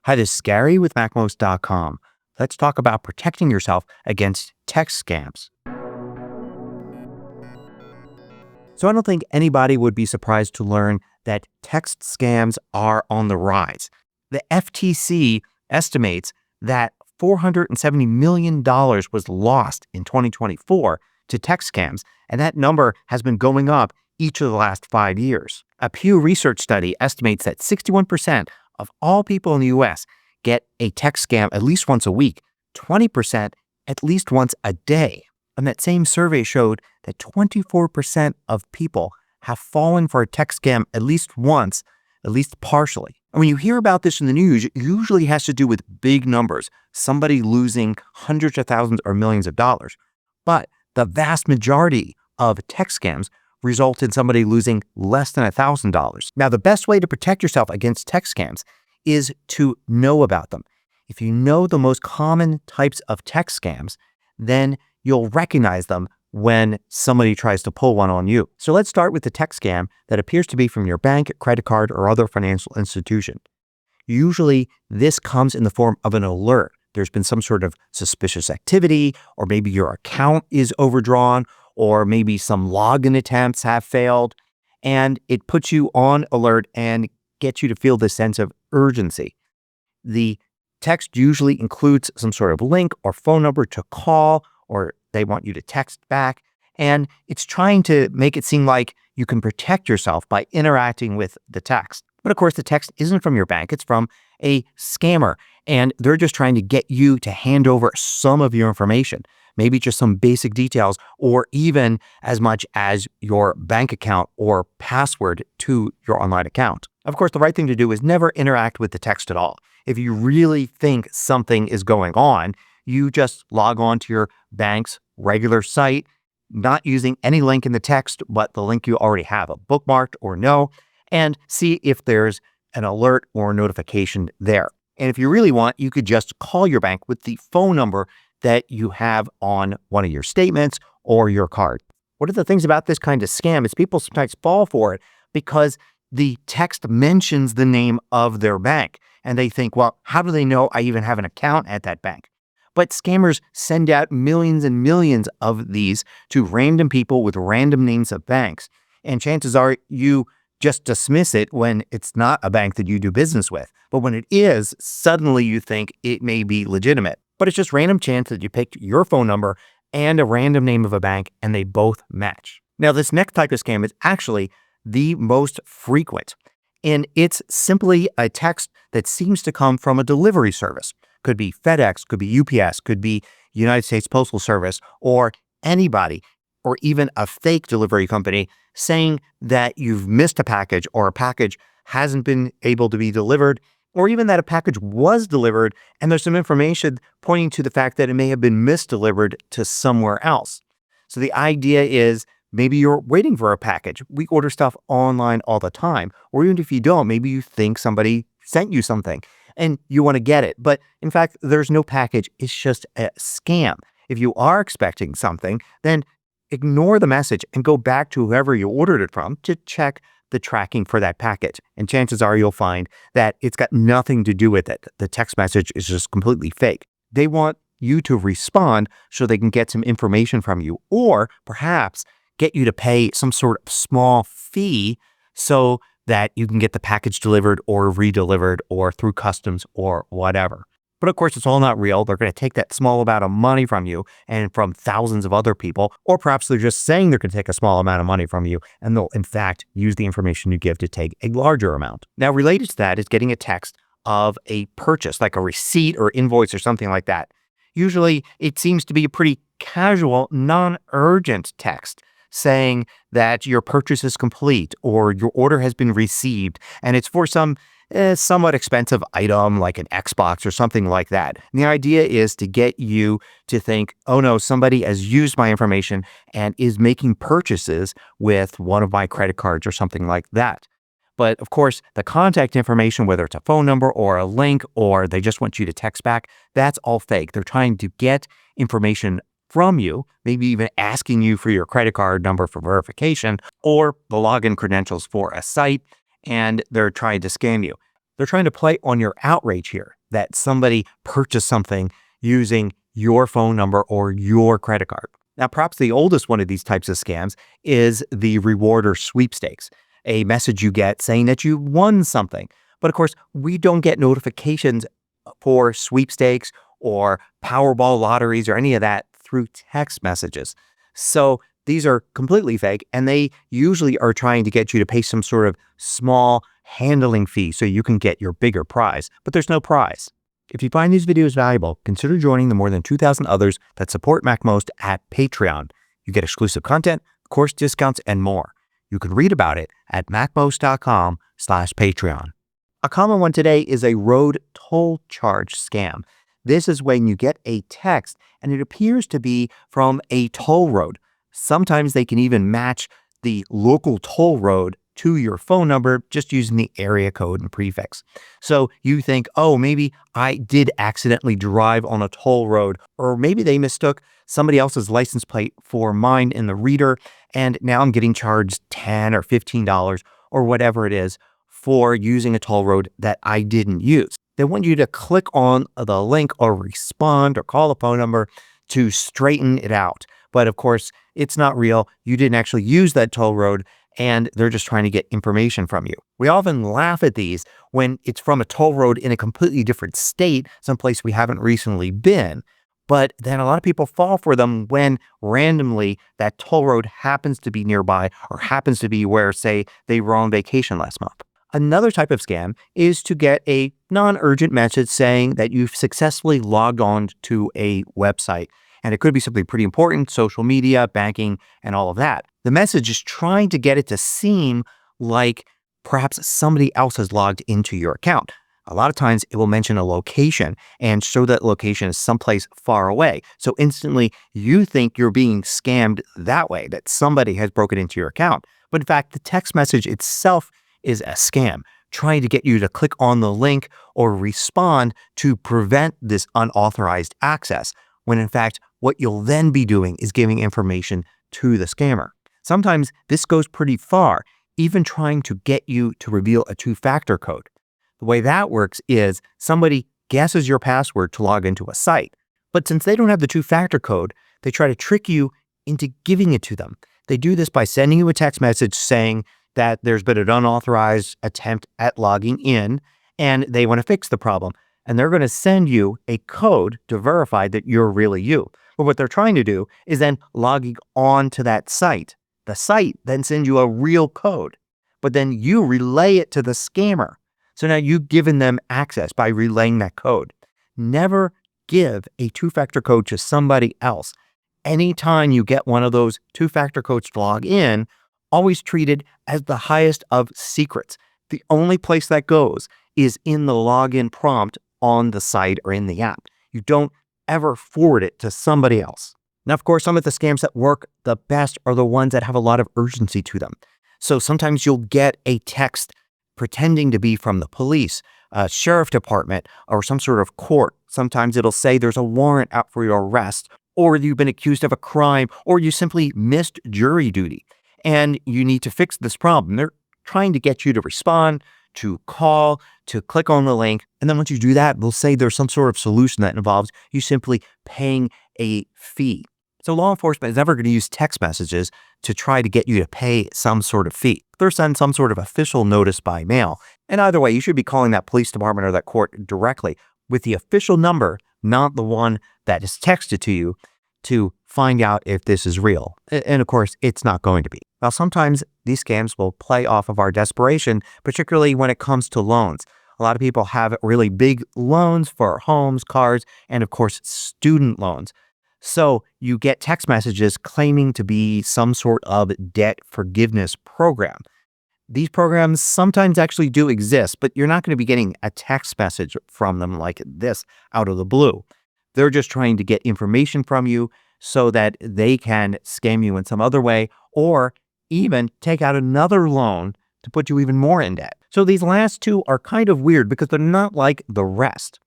Hi, this is Gary with MACMOST.com. Let's talk about protecting yourself against text scams. So I don't think anybody would be surprised to learn that text scams are on the rise. The FTC estimates that $470 million was lost in 2024 to text scams, and that number has been going up each of the last 5 years. A Pew Research study estimates that 61% of all people in the U.S. get a text scam at least once a week, 20% at least once a day. And that same survey showed that 24% of people have fallen for a text scam at least once, at least partially. And when you hear about this in the news, it usually has to do with big numbers, somebody losing hundreds of thousands or millions of dollars. But the vast majority of text scams result in somebody losing less than $1,000. Now, the best way to protect yourself against text scams is to know about them. If you know the most common types of text scams, then you'll recognize them when somebody tries to pull one on you. So let's start with the text scam that appears to be from your bank, credit card, or other financial institution. Usually, this comes in the form of an alert. There's been some sort of suspicious activity, or maybe your account is overdrawn, or maybe some login attempts have failed, and it puts you on alert and gets you to feel this sense of urgency. The text usually includes some sort of link or phone number to call, or they want you to text back, and it's trying to make it seem like you can protect yourself by interacting with the text. But of course, the text isn't from your bank, it's from a scammer, and they're just trying to get you to hand over some of your information. Maybe just some basic details, or even as much as your bank account or password to your online account. Of course, the right thing to do is never interact with the text at all. If you really think something is going on, you just log on to your bank's regular site, not using any link in the text, but the link you already have bookmarked or no, and see if there's an alert or notification there. And if you really want, you could just call your bank with the phone number that you have on one of your statements or your card. One of the things about this kind of scam is people sometimes fall for it because the text mentions the name of their bank. And they think, well, how do they know I even have an account at that bank? But scammers send out millions and millions of these to random people with random names of banks. And chances are you just dismiss it when it's not a bank that you do business with. But when it is, suddenly you think it may be legitimate. But it's just random chance that you picked your phone number and a random name of a bank and they both match. Now, this next type of scam is actually the most frequent. And it's simply a text that seems to come from a delivery service. Could be FedEx, could be UPS, could be United States Postal Service, or anybody, or even a fake delivery company saying that you've missed a package or a package hasn't been able to be delivered, or even that a package was delivered and there's some information pointing to the fact that it may have been misdelivered to somewhere else. So the idea is maybe you're waiting for a package. We order stuff online all the time. Or even if you don't, maybe you think somebody sent you something and you want to get it. But in fact, there's no package. It's just a scam. If you are expecting something, then ignore the message and go back to whoever you ordered it from to check the tracking for that package. And chances are you'll find that it's got nothing to do with it. The text message is just completely fake. They want you to respond so they can get some information from you, or perhaps get you to pay some sort of small fee so that you can get the package delivered or redelivered or through customs or whatever. But of course, it's all not real. They're going to take that small amount of money from you and from thousands of other people, or perhaps they're just saying they're going to take a small amount of money from you, and they'll in fact use the information you give to take a larger amount. Now, related to that is getting a text of a purchase, like a receipt or invoice or something like that. Usually, it seems to be a pretty casual, non-urgent text saying that your purchase is complete or your order has been received, and it's for some somewhat expensive item like an Xbox or something like that. And the idea is to get you to think, oh no, somebody has used my information and is making purchases with one of my credit cards or something like that. But of course, the contact information, whether it's a phone number or a link, or they just want you to text back, that's all fake. They're trying to get information from you, maybe even asking you for your credit card number for verification or the login credentials for a site, and they're trying to scam you. They're trying to play on your outrage here. that somebody purchased something using your phone number or your credit card. Now, perhaps the oldest one of these types of scams is the reward or sweepstakes, a message you get saying that you won something. But of course, we don't get notifications for sweepstakes or Powerball lotteries or any of that through text messages. So these are completely fake, and they usually are trying to get you to pay some sort of small handling fee so you can get your bigger prize, but there's no prize. If you find these videos valuable, consider joining the more than 2,000 others that support MACMOST at Patreon. You get exclusive content, course discounts, and more. You can read about it at macmost.com/Patreon. A common one today is a road toll charge scam. This is when you get a text and it appears to be from a toll road. Sometimes they can even match the local toll road to your phone number just using the area code and prefix. So you think, oh, maybe I did accidentally drive on a toll road, or maybe they mistook somebody else's license plate for mine in the reader, and now I'm getting charged $10 or $15 or whatever it is for using a toll road that I didn't use. They want you to click on the link or respond or call a phone number to straighten it out. But of course, it's not real. You didn't actually use that toll road, and they're just trying to get information from you. We often laugh at these when it's from a toll road in a completely different state, someplace we haven't recently been. But then a lot of people fall for them when randomly that toll road happens to be nearby or happens to be where, say, they were on vacation last month. Another type of scam is to get a non-urgent message saying that you've successfully logged on to a website. And it could be something pretty important, social media, banking, and all of that. The message is trying to get it to seem like perhaps somebody else has logged into your account. A lot of times it will mention a location and show that location is someplace far away. So instantly you think you're being scammed that way, that somebody has broken into your account. But in fact, the text message itself is a scam, trying to get you to click on the link or respond to prevent this unauthorized access, when in fact, what you'll then be doing is giving information to the scammer. Sometimes this goes pretty far, even trying to get you to reveal a two-factor code. The way that works is somebody guesses your password to log into a site, but since they don't have the two-factor code, they try to trick you into giving it to them. They do this by sending you a text message saying that there's been an unauthorized attempt at logging in, and they want to fix the problem. And they're going to send you a code to verify that you're really you. But what they're trying to do is then logging on to that site. The site then sends you a real code, but then you relay it to the scammer. So now you've given them access by relaying that code. Never give a two-factor code to somebody else. Anytime you get one of those two-factor codes to log in, always treat it as the highest of secrets. The only place that goes is in the login prompt on the site or in the app. You don't ever forward it to somebody else. Now, of course, some of the scams that work the best are the ones that have a lot of urgency to them. So sometimes you'll get a text pretending to be from the police, a sheriff department, or some sort of court. Sometimes it'll say there's a warrant out for your arrest, or you've been accused of a crime, or you simply missed jury duty, and you need to fix this problem. They're trying to get you to respond, to call, to click on the link. And then once you do that, they'll say there's some sort of solution that involves you simply paying a fee. So law enforcement is never going to use text messages to try to get you to pay some sort of fee. They'll send some sort of official notice by mail. And either way, you should be calling that police department or that court directly with the official number, not the one that is texted to you, to find out if this is real. And of course, it's not going to be. Now, sometimes these scams will play off of our desperation, particularly when it comes to loans. A lot of people have really big loans for homes, cars, and of course, student loans. So you get text messages claiming to be some sort of debt forgiveness program. These programs sometimes actually do exist, but you're not going to be getting a text message from them like this out of the blue. They're just trying to get information from you so that they can scam you in some other way, or even take out another loan to put you even more in debt. So these last two are kind of weird because they're not like the rest.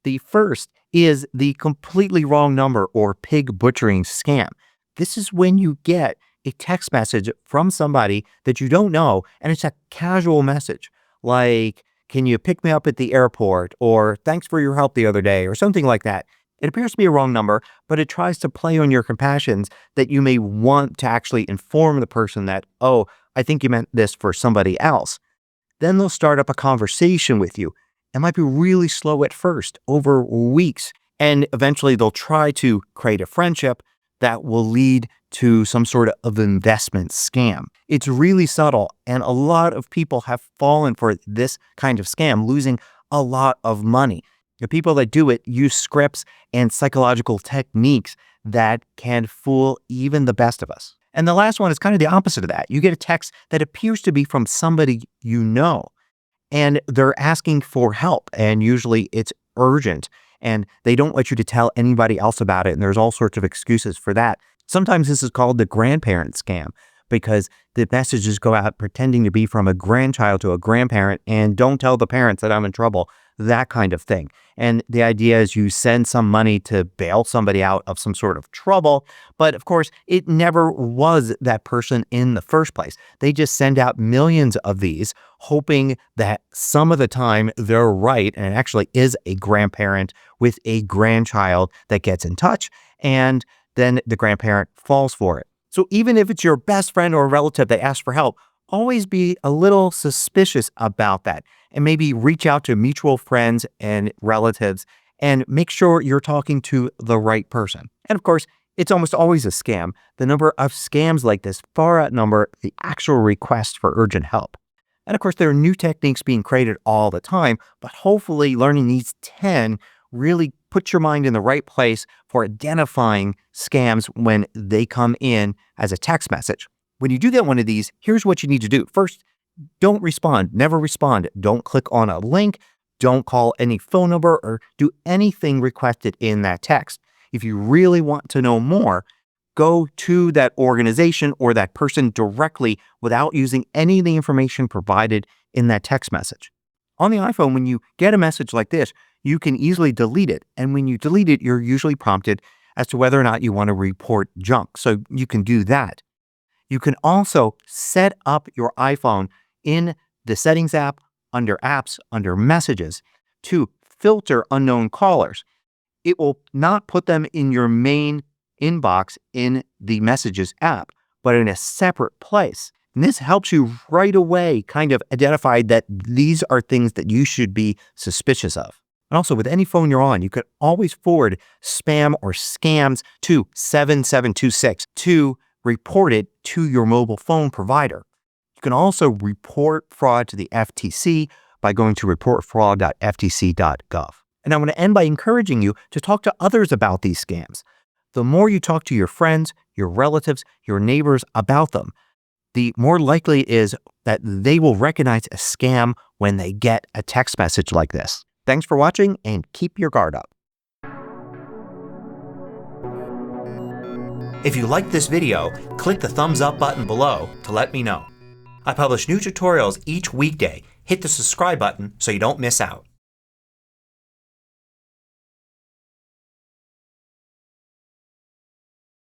The first is the completely wrong number or pig butchering scam. This is when you get a text message from somebody that you don't know, and it's a casual message like, can you pick me up at the airport, or thanks for your help the other day, or something like that. It appears to be a wrong number, but it tries to play on your compassions that you may want to actually inform the person that, oh, I think you meant this for somebody else. Then they'll start up a conversation with you. It might be really slow at first, over weeks, and eventually they'll try to create a friendship that will lead to some sort of investment scam. It's really subtle, and a lot of people have fallen for this kind of scam, losing a lot of money. The people that do it use scripts and psychological techniques that can fool even the best of us. And the last one is kind of the opposite of that. You get a text that appears to be from somebody you know, and they're asking for help, and usually it's urgent, and they don't want you to tell anybody else about it, and there's all sorts of excuses for that. Sometimes this is called the grandparent scam because the messages go out pretending to be from a grandchild to a grandparent and don't tell the parents that I'm in trouble, that kind of thing. And the idea is you send some money to bail somebody out of some sort of trouble, but of course it never was that person in the first place. They just send out millions of these, hoping that some of the time they're right and it actually is a grandparent with a grandchild that gets in touch, and then the grandparent falls for it. So even if it's your best friend or relative that asks for help, always be a little suspicious about that and maybe reach out to mutual friends and relatives and make sure you're talking to the right person. And of course, it's almost always a scam. The number of scams like this far outnumber the actual requests for urgent help. And of course, there are new techniques being created all the time, but hopefully learning these 10 really put your mind in the right place for identifying scams when they come in as a text message. When you do get one of these, here's what you need to do. First, don't respond. Never respond. Don't click on a link. Don't call any phone number or do anything requested in that text. If you really want to know more, go to that organization or that person directly without using any of the information provided in that text message. On the iPhone, when you get a message like this, you can easily delete it. And when you delete it, you're usually prompted as to whether or not you want to report junk. So you can do that. You can also set up your iPhone in the Settings app, under Apps, under Messages, to filter unknown callers. It will not put them in your main inbox in the Messages app, but in a separate place. And this helps you right away kind of identify that these are things that you should be suspicious of. And also, with any phone you're on, you could always forward spam or scams to 7726 to report it to your mobile phone provider. You can also report fraud to the FTC by going to reportfraud.ftc.gov. And I want to end by encouraging you to talk to others about these scams. The more you talk to your friends, your relatives, your neighbors about them, the more likely it is that they will recognize a scam when they get a text message like this. Thanks for watching, and keep your guard up. If you liked this video, click the thumbs up button below to let me know. I publish new tutorials each weekday. Hit the subscribe button so you don't miss out.